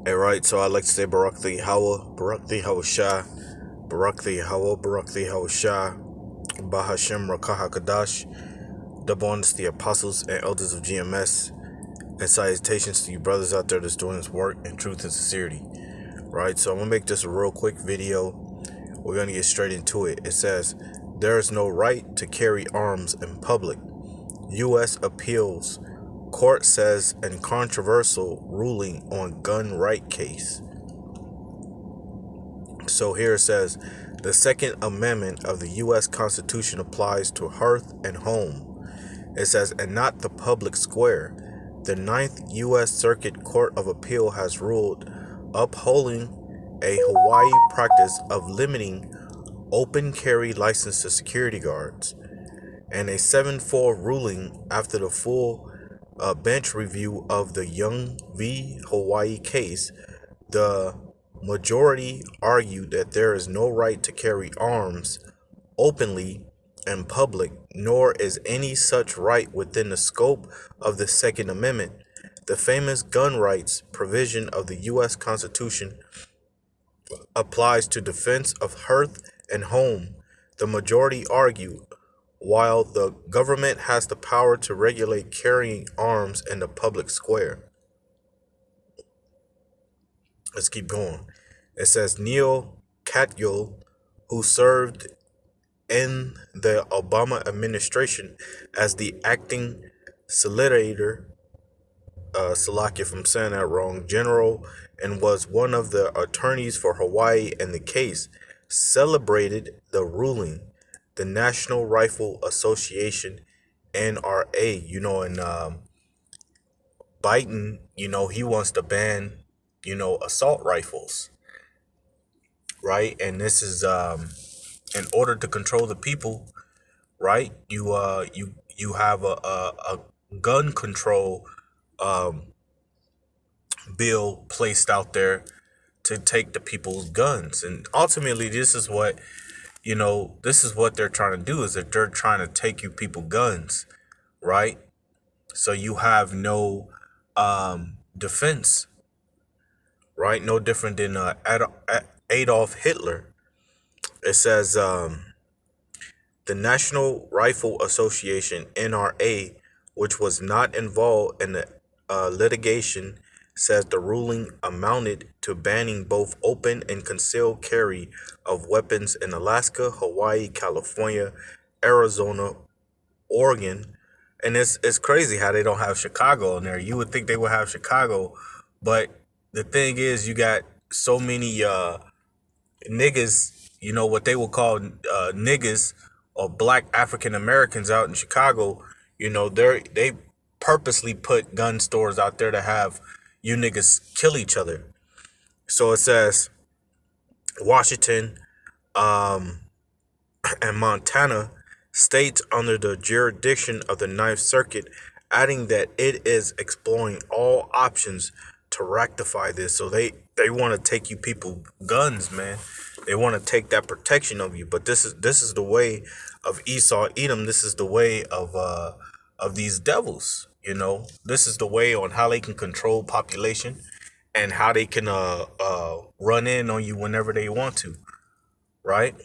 All right, so I'd like to say Barak the Hawa, Barak the Hawa Shah, Barak the Hawa, Barak the Hawa Shah, Bahashem Rakaha Kadash, double honors the apostles and elders of GMS, and salutations to you brothers out there that's doing this work in truth and sincerity. Right, so I'm gonna make this a real quick video. We're gonna get straight into it. It says, there is no right to carry arms in public. U.S. appeals court says in controversial ruling on gun right case. So here it says, the Second Amendment of the U.S. Constitution applies to hearth and home. It says, and not the public square. The Ninth U.S. Circuit Court of Appeal has ruled upholding a Hawaii practice of limiting open carry license to security guards. And a 7-4 ruling after the full bench review of the Young v. Hawaii case, the majority argued that there is no right to carry arms openly in public, nor is any such right within the scope of the Second Amendment. The famous gun rights provision of the U.S. Constitution applies to defense of hearth and home. The majority argued, while the government has the power to regulate carrying arms in the public square. Let's keep going. It says Neil Katyal, who served in the Obama administration as the acting solicitor, Salakia if I'm saying that wrong, general, and was one of the attorneys for Hawaii in the case, celebrated the ruling. The National Rifle Association, NRA, and Biden, he wants to ban, assault rifles, right? And this is in order to control the people, right? You have a gun control um, bill placed out there to take the people's guns, and ultimately this is what they're trying to do, is that they're trying to take you people guns, right? So you have no defense, right? No different than Adolf Hitler. It says the National Rifle Association, NRA, which was not involved in the litigation, says the ruling amounted to banning both open and concealed carry of weapons in Alaska, Hawaii, California, Arizona, Oregon. And it's crazy how they don't have Chicago in there. You would think they would have Chicago, but the thing is, you got so many niggas, what they will call niggas or black African Americans out in Chicago. They purposely put gun stores out there to have you niggas kill each other. So it says Washington and Montana states under the jurisdiction of the Ninth Circuit, adding that it is exploring all options to rectify this. So they want to take you people guns, man. They want to take that protection of you. But this is the way of Esau Edom. This is the way of these devils. This is the way on how they can control population and how they can run in on you whenever they want to, right?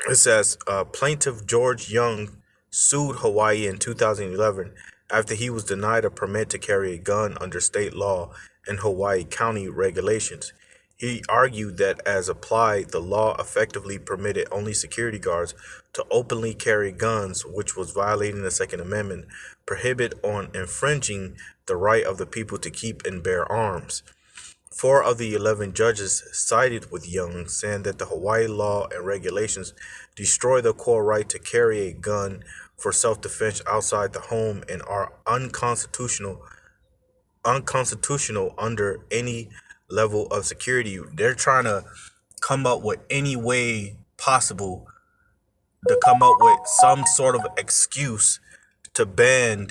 It says plaintiff George Young sued Hawaii in 2011 after he was denied a permit to carry a gun under state law and Hawaii county regulations. He argued that as applied, the law effectively permitted only security guards to openly carry guns, which was violating the Second Amendment, prohibit on infringing the right of the people to keep and bear arms. 4 of the 11 judges sided with Young, saying that the Hawaii law and regulations destroy the core right to carry a gun for self-defense outside the home and are unconstitutional under any level of security. They're trying to come up with any way possible to come up with some sort of excuse to ban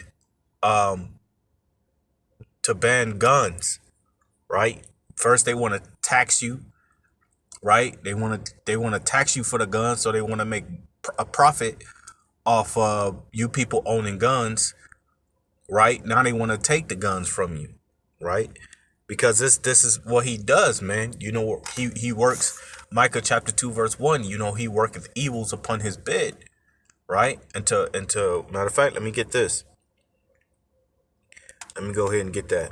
guns, right? First they want to tax you, right? They want to tax you for the gun, so they want to make a profit off you people owning guns, right? Now they want to take the guns from you, right? because this is what he does, man. You know, he works. Micah chapter 2 verse 1. You know, he worketh evils upon his bed, right? Until matter of fact, let me get this. Let me go ahead and get that.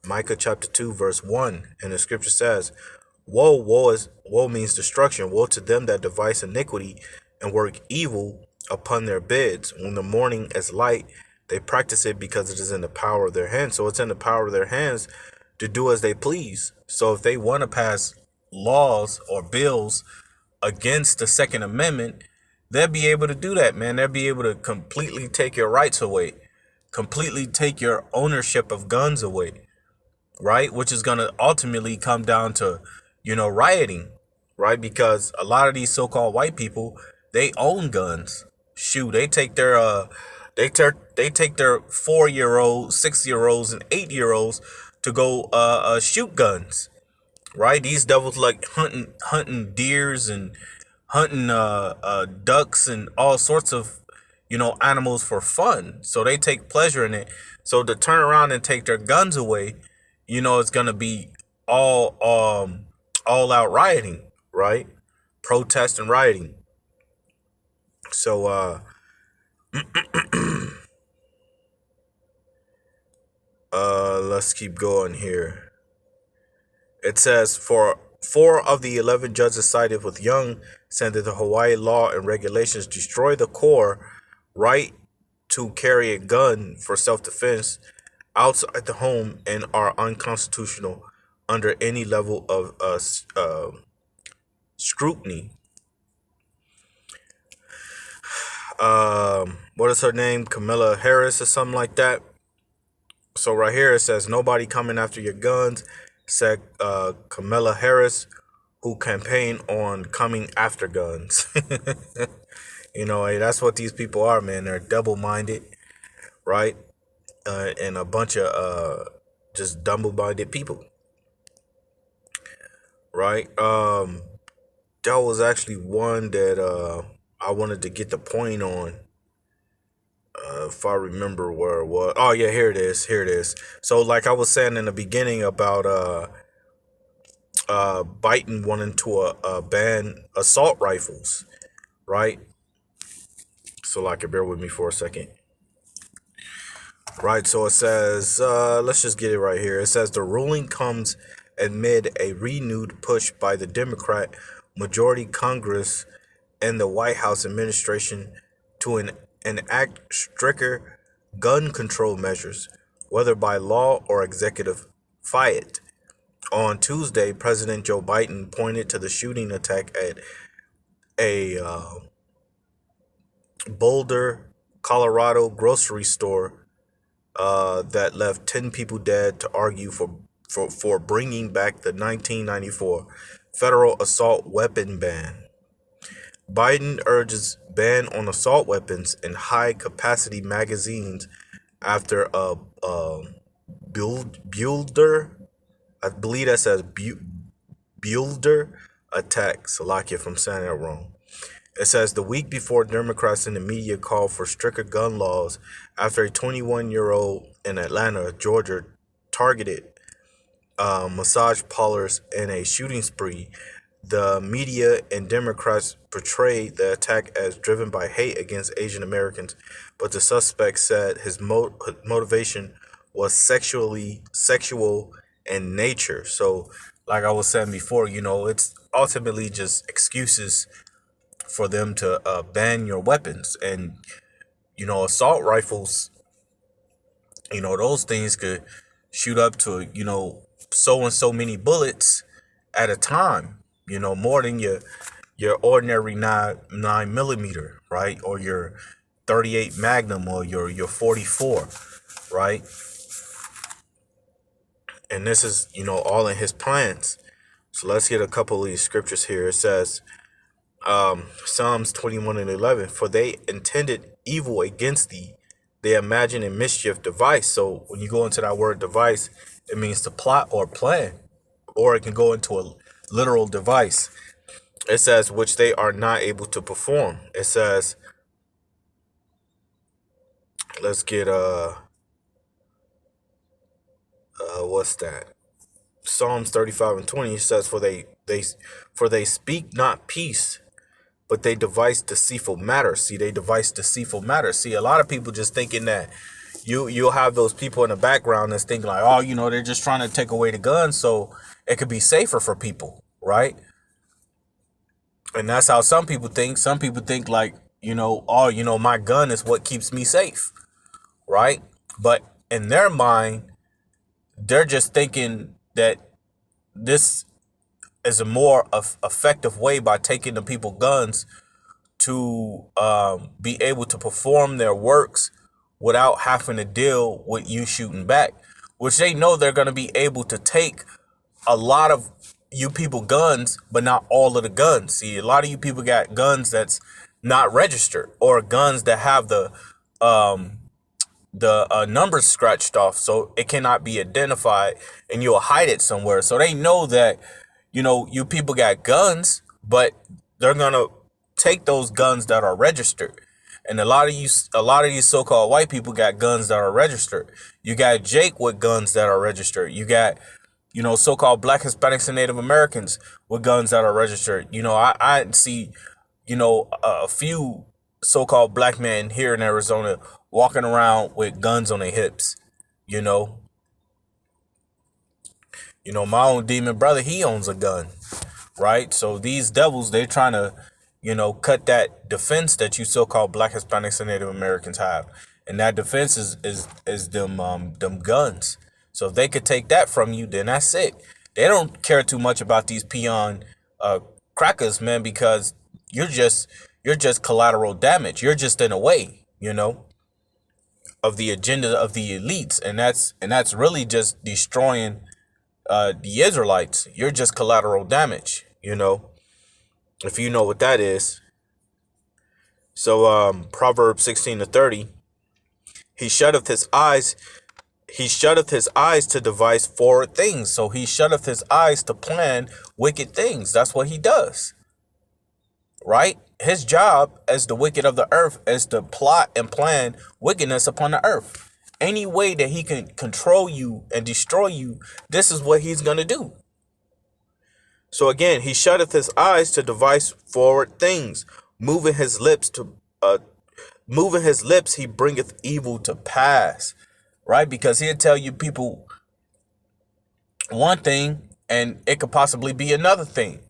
Micah chapter 2 verse 1, and the scripture says, woe means destruction. Woe to them that devise iniquity and work evil upon their beds. When the morning is light, they practice it because it is in the power of their hands. So it's in the power of their hands to do as they please. So if they want to pass laws or bills against the Second Amendment, they'll be able to do that, man. They'll be able to completely take your rights away, completely take your ownership of guns away, right? Which is going to ultimately come down to, rioting, right? Because a lot of these so-called white people, they own guns. Shoot, they take their 4-year-olds, 6-year-olds, and 8-year-olds to go shoot guns, right? These devils like hunting deers and hunting ducks and all sorts of animals for fun. So they take pleasure in it. So to turn around and take their guns away, it's gonna be all all out rioting, right? Protest and rioting. So let's keep going here. It says, for 4 of the 11 judges sided with Young, saying that the Hawaii law and regulations destroy the core right to carry a gun for self-defense outside the home and are unconstitutional under any level of scrutiny. What is her name? Kamala Harris or something like that. So right here it says, nobody coming after your guns, said Kamala Harris, who campaigned on coming after guns. Hey, that's what these people are, man. They're double-minded, right? And a bunch of just double-minded people, right? That was actually one that I wanted to get the point on. If I remember where it was. Oh yeah, here it is. Here it is. So like I was saying in the beginning about Biden wanting to ban assault rifles, right? So like, bear with me for a second. Right, so it says, let's just get it right here. It says the ruling comes amid a renewed push by the Democrat majority Congress and the White House administration to enact stricter gun control measures, whether by law or executive fiat. On Tuesday, President Joe Biden pointed to the shooting attack at a Boulder, Colorado grocery store that left 10 people dead to argue for bringing back the 1994 federal assault weapon ban. Biden urges ban on assault weapons and high-capacity magazines after a Boulder, I believe that says Boulder attack. Salakia if I'm saying that wrong. It says the week before Democrats in the media called for stricter gun laws after a 21-year-old in Atlanta, Georgia, targeted massage parlors in a shooting spree, the media and Democrats portrayed the attack as driven by hate against Asian Americans, but the suspect said his motivation was sexual in nature. So, like I was saying before, it's ultimately just excuses for them to ban your weapons. And assault rifles, those things could shoot up to so and so many bullets at a time, more than your ordinary 9mm, right, or your 38 Magnum or your 44, right? And this is all in his plans. So let's get a couple of these scriptures here. It says Psalms 21:11, for they intended evil against thee, they imagine a mischief device. So when you go into that word device, it means to plot or plan, or it can go into a literal device. It says which they are not able to perform. It says, let's get What's that? Psalms 35:20 says, for they speak not peace, but they devise deceitful matters. See, they devise deceitful matters. See, a lot of people just thinking that you'll have those people in the background that's thinking like, oh, they're just trying to take away the guns so it could be safer for people, right? And that's how some people think. Some people think like, oh, my gun is what keeps me safe, right? But in their mind, they're just thinking that this is a more effective way by taking the people guns to be able to perform their works without having to deal with you shooting back, which they know they're going to be able to take a lot of you people guns, but not all of the guns. See, a lot of you people got guns that's not registered, or guns that have the numbers scratched off so it cannot be identified, and you'll hide it somewhere. So they know that, you people got guns, but they're going to take those guns that are registered. And a lot of these so-called white people got guns that are registered. You got Jake with guns that are registered. You got, so-called Black, Hispanics, and Native Americans with guns that are registered. I see, a few so-called black men here in Arizona walking around with guns on their hips. You know, my own demon brother, he owns a gun, right? So these devils, they're trying to, cut that defense that you so-called Black, Hispanics, and Native Americans have, and that defense is them guns. So if they could take that from you, then that's it. They don't care too much about these peon crackers, man, because you're just collateral damage. You're just in a way, of the agenda of the elites, and that's really just destroying the Israelites. You're just collateral damage, if you know what that is. So Proverbs 16:30, he shutteth his eyes to devise forward things. So he shutteth his eyes to plan wicked things. That's what he does, right? His job as the wicked of the earth is to plot and plan wickedness upon the earth. Any way that he can control you and destroy you, this is what he's going to do. So again, he shutteth his eyes to devise forward things, moving his lips, he bringeth evil to pass, right? Because he'll tell you people one thing and it could possibly be another thing,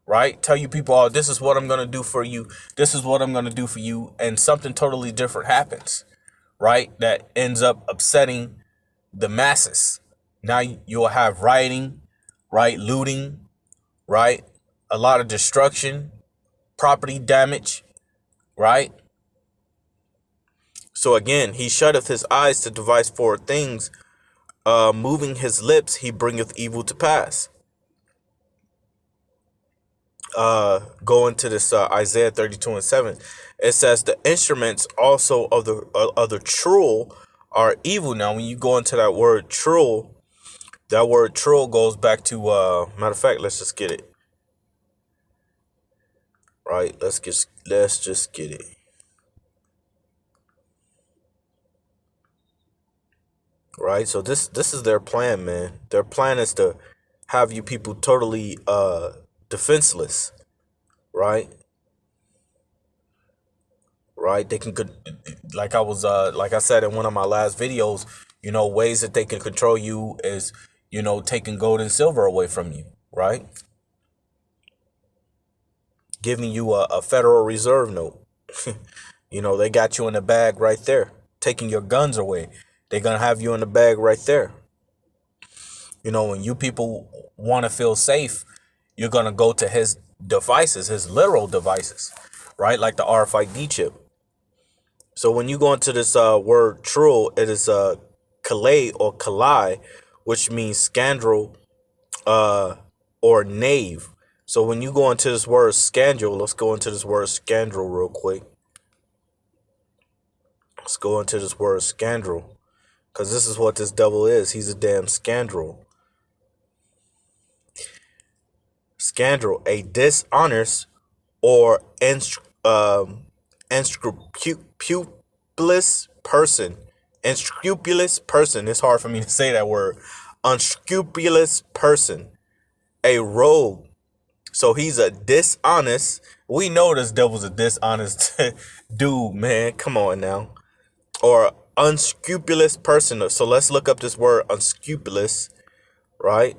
right? Tell you people, oh, this is what I'm going to do for you. This is what I'm going to do for you. And something totally different happens, right? That ends up upsetting the masses. Now you'll have rioting, right? Looting, right? A lot of destruction, property damage, right? So again, he shutteth his eyes to devise forward things, moving his lips, he bringeth evil to pass. Going to this Isaiah 32:7, it says the instruments also of the trull are evil. Now, when you go into that word trull goes back to matter of fact, let's just get it. Right, let's just get it. Right, so this is their plan, man. Their plan is to have you people totally defenseless, right? Right, they can, like I said in one of my last videos, ways that they can control you is, taking gold and silver away from you, right? Giving you a Federal Reserve note. They got you in the bag right there. Taking your guns away. They're going to have you in the bag right there. When you people want to feel safe, you're going to go to his devices, his literal devices, right? Like the RFID chip. So when you go into this word trull, it is kalei or kalai, which means scandal or knave. So when you go into this word scandal, let's go into this word scandal real quick. Let's go into this word scandal, because this is what this devil is. He's a damn scandal. Scandal, a dishonest or unscrupulous person. Unscrupulous person. It's hard for me to say that word. unscrupulous person, a rogue. So he's a dishonest. We know this devil's a dishonest dude, man. Come on now. Or unscrupulous person. So let's look up this word unscrupulous, right?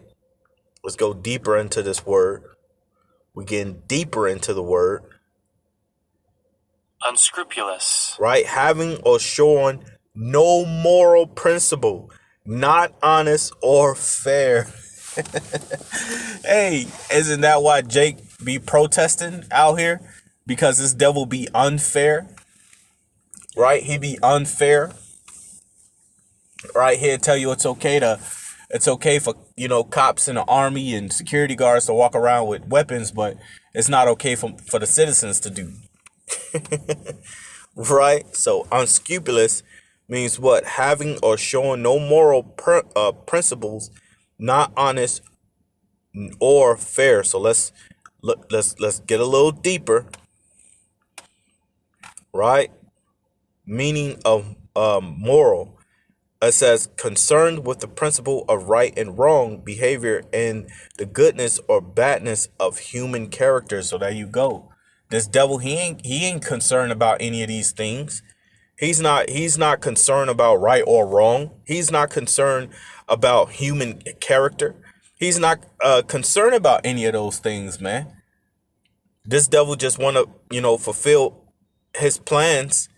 Let's go deeper into this word. We're getting deeper into the word. Unscrupulous. Right? Having or showing no moral principle, not honest or fair. Hey, isn't that why Jake be protesting out here? Because this devil be unfair, right? He be unfair, right? He'll tell you it's okay for, cops in the army and security guards to walk around with weapons, but it's not okay for the citizens to do. Right? So unscrupulous means what? Having or showing no moral principles, not honest or fair. So let's get a little deeper, right? Meaning of moral. It says concerned with the principle of right and wrong behavior and the goodness or badness of human character. So there you go. This devil, he ain't concerned about any of these things. He's not concerned about right or wrong. He's not concerned about human character. He's not concerned about any of those things, man. This devil just want to, fulfill his plans,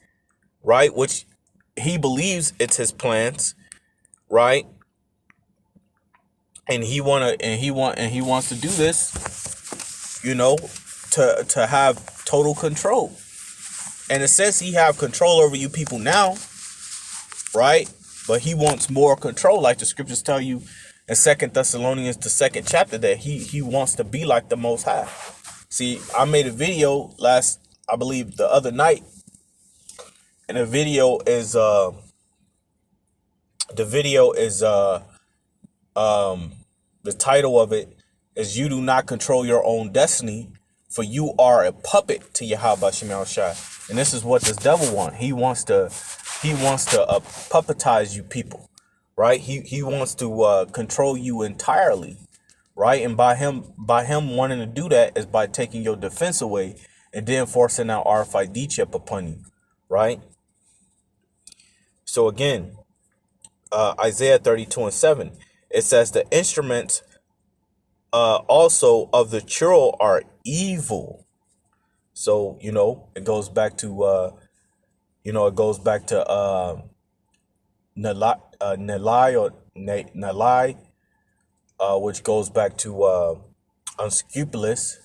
right? Which he believes it's his plans, right? And he wants to do this, to have total control. And it says he have control over you people now, right? But he wants more control, like the scriptures tell you in 2 Thessalonians, the 2nd chapter, that he wants to be like the Most High. See, I made a video I believe the other night, and the video is the title of it is "You Do Not Control Your Own Destiny, for you are a puppet to Yahweh Shemel Shai." And this is what this devil wants. He wants to puppetize you people, right? He wants to control you entirely, right? And by him wanting to do that is by taking your defense away and then forcing out RFID chip upon you, right? So again, Isaiah 32:7, it says the instruments also of the churl are evil. So, it goes back to Nalai, which goes back to unscrupulous,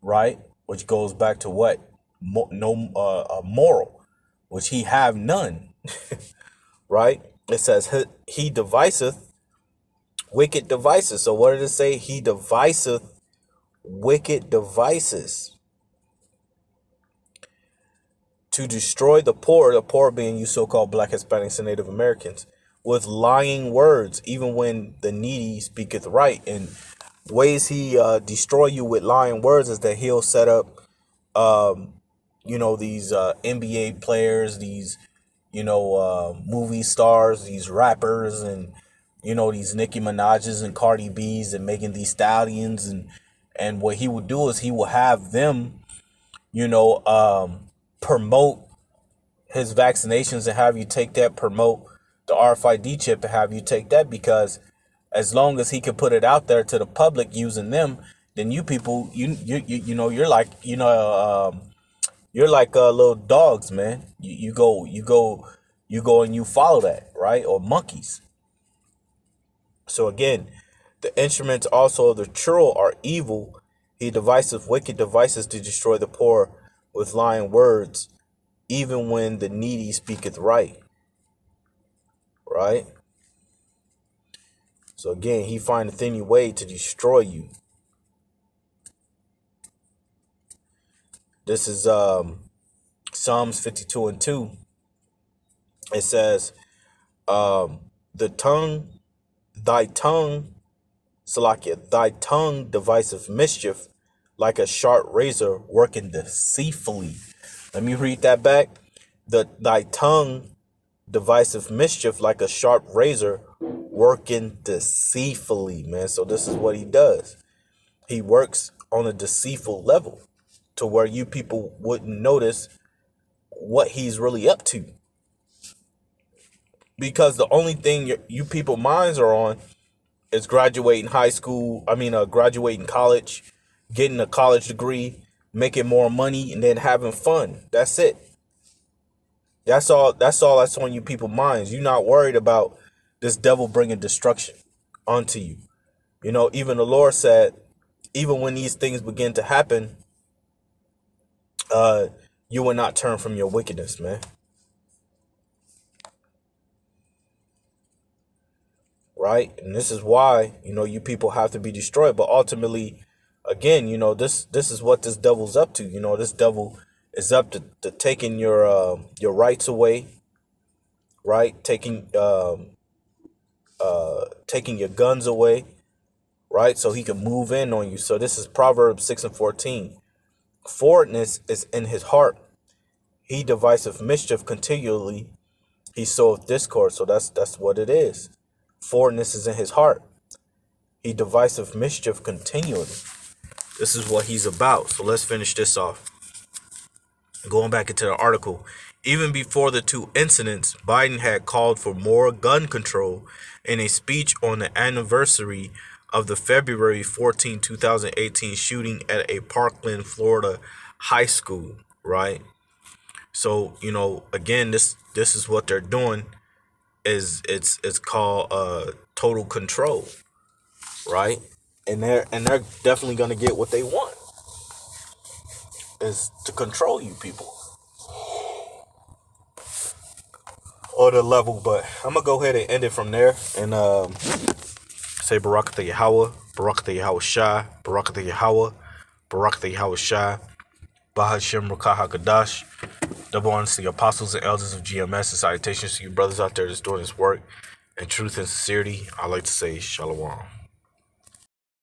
right? Which goes back to what? Moral, which he have none, right? It says he deviseth wicked devices. So what did it say? He deviseth wicked devices to destroy the poor being you so-called Black, Hispanics, and Native Americans, with lying words, even when the needy speaketh right. And ways he destroy you with lying words is that he'll set up these NBA players, these movie stars, these rappers, and these Nicki Minaj's and Cardi B's, and Megan Thee Stallions, and what he would do is he will have them promote his vaccinations and have you take that, promote the RFID chip and have you take that, because as long as he can put it out there to the public using them, then you people, you're like little dogs, man. You go and you follow that, right? Or monkeys. So again, the instruments also of the churl are evil. He deviseth wicked devices to destroy the poor with lying words, even when the needy speaketh right. Right? So again, he findeth any way to destroy you. This is Psalms 52:2. It says, thy tongue, Salakia, thy tongue deviseth mischief like a sharp razor working deceitfully. Let me read that back. Thy tongue deviseth mischief like a sharp razor working deceitfully, man. So this is what he does. He works on a deceitful level to where you people wouldn't notice what he's really up to. Because the only thing you people minds are on is graduating graduating college, getting a college degree, making more money, and then having fun. That's it. That's all that's on you people minds. You're not worried about this devil bringing destruction onto you. You know, even the Lord said, even when these things begin to happen, you will not turn from your wickedness, man. Right? And this is why, you people have to be destroyed. But ultimately, again, this is what this devil's up to. This devil is up to taking your rights away, right? Taking your guns away, right? So he can move in on you. So this is Proverbs 6:14. Forwardness is in his heart. He deviseth mischief continually. He soweth discord. So that's what it is. Forwardness is in his heart. He deviseth mischief continually. This is what he's about. So let's finish this off. Going back into the article, even before the two incidents, Biden had called for more gun control in a speech on the anniversary of the February 14, 2018 shooting at a Parkland, Florida high school, right? So, again, this is what they're doing. It's called total control, right? And they're definitely gonna get what they want, is to control you people on the level. But I'm gonna go ahead and end it from there and say Barakatha Yahweh, Barakatha Yahweh Shai, Barakatha Yahweh, Barakatha Yahweh Shai, Bahashem Rakah HaKadash. Double honors to the apostles and elders of GMS, and salutations to you brothers out there that's doing this work in truth and sincerity. I like to say Shalom.